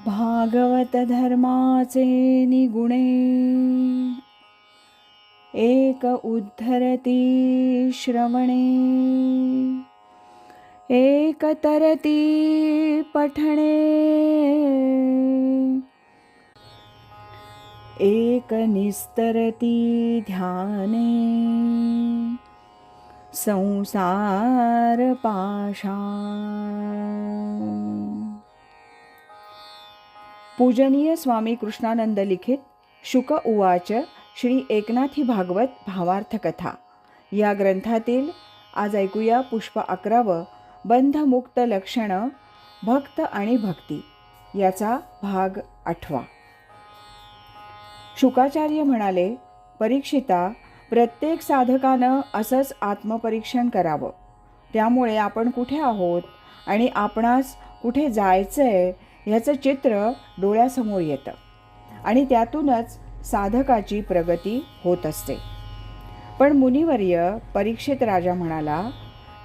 भागवत धर्माचे निगुणे, एक उद्धरती श्रवणे, एक तरती पठणे, एक निस्तरती ध्याने, संसार पाशाण. पूजनीय स्वामी कृष्णानंद लिखित शुक उवाच श्री एकनाथी भागवत भावार्थ कथा या ग्रंथातील आज ऐकूया पुष्प 11 बंधमुक्त लक्षण भक्त आणि भक्ती याचा भाग 8. शुकाचार्य म्हणाले, परीक्षिता, प्रत्येक साधकानं असंच आत्मपरीक्षण करावं. त्यामुळे आपण कुठे आहोत आणि आपणास कुठे जायचंय ह्याचं चित्र डोळ्यासमोर येतं आणि त्यातूनच साधकाची प्रगती होत असते. पण मुनिवर्य परीक्षित राजा म्हणाला,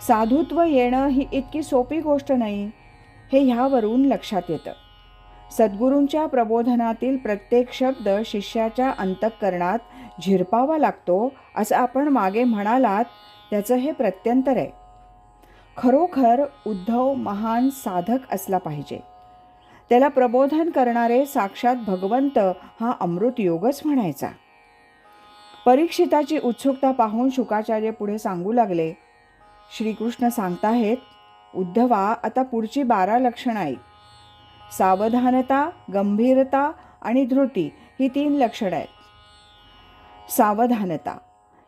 साधुत्व येणं ही इतकी सोपी गोष्ट नाही, हे ह्यावरून लक्षात येतं. सद्गुरूंच्या प्रबोधनातील प्रत्येक शब्द शिष्याच्या अंतःकरणात झिरपावा लागतो असं आपण मागे म्हणालात, त्याचं हे प्रत्यंतर आहे. खरोखर उद्धव महान साधक असला पाहिजे. त्याला प्रबोधन करणारे साक्षात भगवंत हा अमृत योगच म्हणायचा. परीक्षिताची उत्सुकता पाहून शुकाचार्य पुढे सांगू लागले. श्रीकृष्ण सांगताहेत, उद्धवा, आता पुढची 12 लक्षणं ऐक. सावधानता, गंभीरता आणि धृती ही 3 लक्षणं आहेत. सावधानता.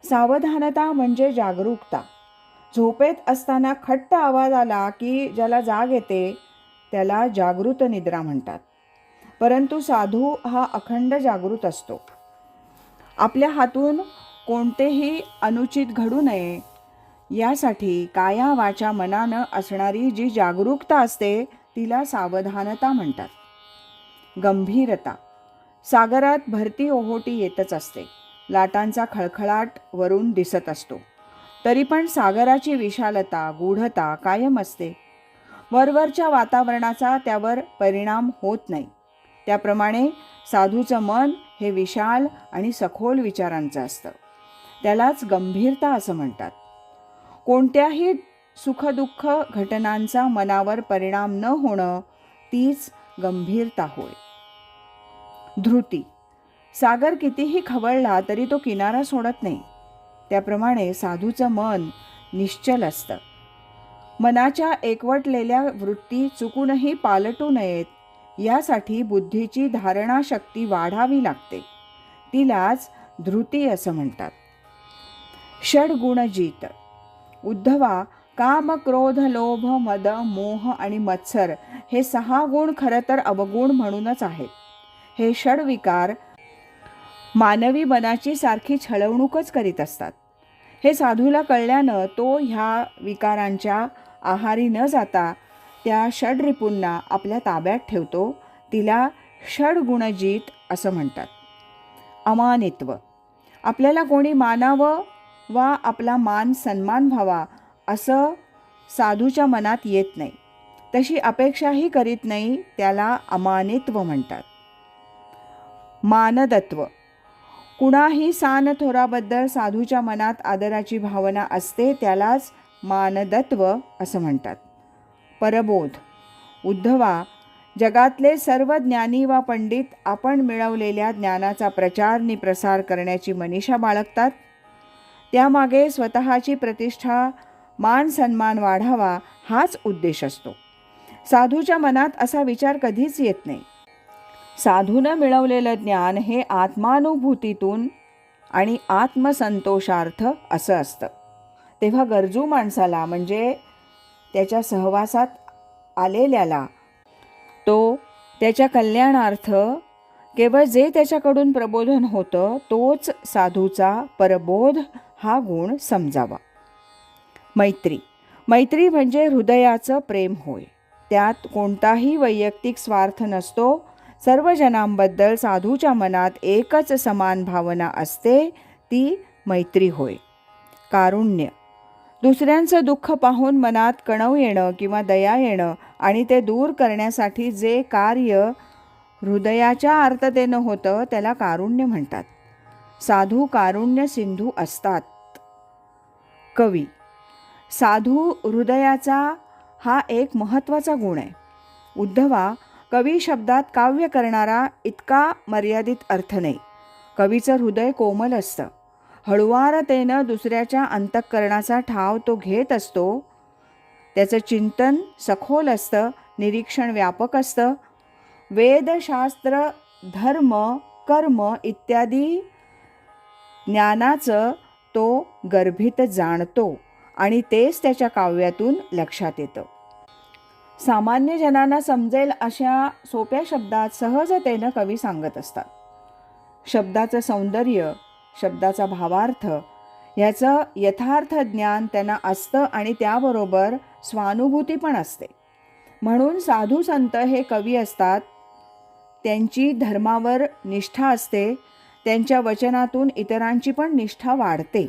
सावधानता म्हणजे जागरूकता. झोपेत असताना खट्ट आवाज आला की ज्याला जाग येते त्याला जागृत निद्रा म्हणतात. परंतु साधू हा अखंड जागृत असतो. आपल्या हातून कोणतेही अनुचित घडू नये यासाठी काया वाचा मनानं असणारी जी जागरूकता असते तिला सावधानता म्हणतात. गंभीरता. सागरात भरती ओहोटी येतच असते. लाटांचा खळखळाट वरून दिसत असतो, तरी पण सागराची विशालता, गूढता कायम असते. वरवरच्या वातावरणाचा त्यावर परिणाम होत नाही. त्याप्रमाणे साधूचं मन हे विशाल आणि सखोल विचारांचं असतं. त्यालाच गंभीरता असं म्हणतात. कोणत्याही सुखदुःख घटनांचा मनावर परिणाम न होणं तीच गंभीरता होय. धृती. सागर कितीही खवळला तरी तो किनारा सोडत नाही. त्याप्रमाणे साधूचं मन निश्चल असतं. मनाच्या एकवटलेल्या वृत्ती चुकूनही पालटू नयेत यासाठी बुद्धीची धारणाशक्ती वाढावी लागते. तिलाच धृती असं म्हणतात. षड्गुणजित. उद्धवा, काम, क्रोध, लोभ, मद, मोह आणि मत्सर हे 6 गुण खरं तर अवगुण म्हणूनच आहेत. हे षड्विकार मानवी मनाची सारखी छळवणूकच करीत असतात. हे साधूला कळल्यानं तो ह्या विकारांच्या आहारी न जाता त्या षड्रिपूंना आपल्या ताब्यात ठेवतो. तिला षड्गुणजित असं म्हणतात. अमानित्व. आपल्याला कोणी मानावं वा आपला मान सन्मान व्हावा असं साधूच्या मनात येत नाही. तशी अपेक्षाही करीत नाही. त्याला अमानित्व म्हणतात. मानदत्व. कुणाही सान थोराबद्दल साधूच्या मनात आदराची भावना असते, त्यालाच मानदत्व असं म्हणतात. परबोध. उद्धवा, जगातले सर्व ज्ञानी वा पंडित आपण मिळवलेल्या ज्ञानाचा प्रचार नि प्रसार करण्याची मनीषा बाळगतात. त्यामागे स्वतःची प्रतिष्ठा, मान सन्मान वाढावा हाच उद्देश असतो. साधूच्या मनात असा विचार कधीच येत नाही. साधूनं मिळवलेलं ज्ञान हे आत्मानुभूतीतून आणि आत्मसंतोषार्थ असं असतं. तेव्हा गरजू माणसाला म्हणजे त्याच्या सहवासात आलेल्याला तो त्याच्या कल्याणार्थ केवळ जे त्याच्याकडून प्रबोधन होतं तोच साधूचा परबोध हा गुण समजावा. मैत्री. मैत्री म्हणजे हृदयाचं प्रेम होय. त्यात कोणताही वैयक्तिक स्वार्थ नसतो. सर्व जनांबद्दल साधूच्या मनात एकच समान भावना असते, ती मैत्री होय. कारुण्य. दुसऱ्यांचं दुःख पाहून मनात कणव येणं किंवा दया येणं आणि ते दूर करण्यासाठी जे कार्य हृदयाच्या आर्ततेनं होतं त्याला कारुण्य म्हणतात. साधू कारुण्य सिंधू असतात. कवी. साधू हृदयाचा हा एक महत्त्वाचा गुण आहे. उद्धवा, कवी शब्दात काव्य करणारा इतका मर्यादित अर्थ नाही. कवीचं हृदय कोमल असतं. हळुवारतेनं दुसऱ्याच्या अंतःकरणाचा ठाव तो घेत असतो. त्याचं चिंतन सखोल असतं, निरीक्षण व्यापक असतं. वेदशास्त्र, धर्म, कर्म इत्यादी ज्ञानाचं तो गर्भित जाणतो आणि तेच त्याच्या काव्यातून लक्षात येतं. सामान्य जनांना समजेल अशा सोप्या शब्दात सहजतेनं कवी सांगत असतात. शब्दाचं सौंदर्य, शब्दाचा भावार्थ ह्याचं यथार्थ ज्ञान त्यांना असतं आणि त्याबरोबर स्वानुभूती पण असते. म्हणून साधू संत हे कवी असतात. त्यांची धर्मावर निष्ठा असते. त्यांच्या वचनातून इतरांची पण निष्ठा वाढते.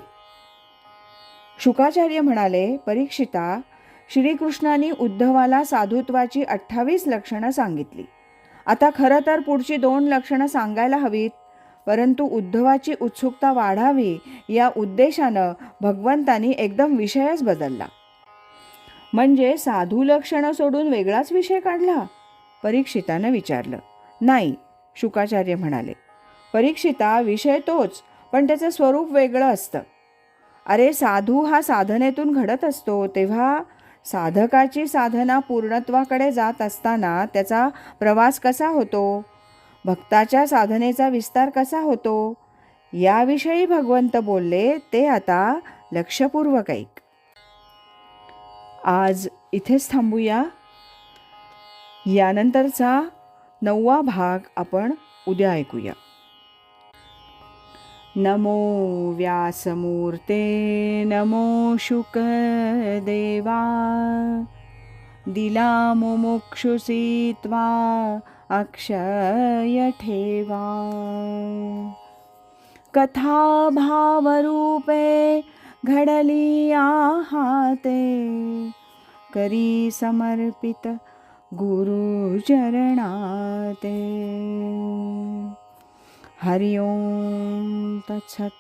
शुकाचार्य म्हणाले, परीक्षिता, श्रीकृष्णांनी उद्धवाला साधुत्वाची 28 लक्षणं सांगितली. आता खरं तर पुढची 2 लक्षणं सांगायला हवीत, परंतु उद्धवाची उत्सुकता वाढावी या उद्देशानं भगवंतांनी एकदम विषयच बदलला. म्हणजे साधू लक्षणं सोडून वेगळाच विषय काढला? परीक्षितानं विचारलं. नाही, शुकाचार्य म्हणाले. परीक्षिता, विषय तोच, पण त्याचं स्वरूप वेगळं असतं. अरे, साधू हा साधनेतून घडत असतो, तेव्हा साधकाची साधना पूर्णत्वाकडे जात असताना त्याचा प्रवास कसा होतो, भक्ताच्या साधनेचा विस्तार कसा होतो, याविषयी भगवंत बोलले. ते आता लक्षपूर्वक ऐक. आज इथेच थांबूया. यानंतरचा 9वा भाग आपण उद्या ऐकूया. नमो व्यासमूर्ते, नमो शुकदेवा, दिला मुमुक्षुसी त्वा अक्षय ठेवा. कथा भावरूपे घडली आहाते, करी समर्पित गुरुचरणाते. हरि ओम तत्सत.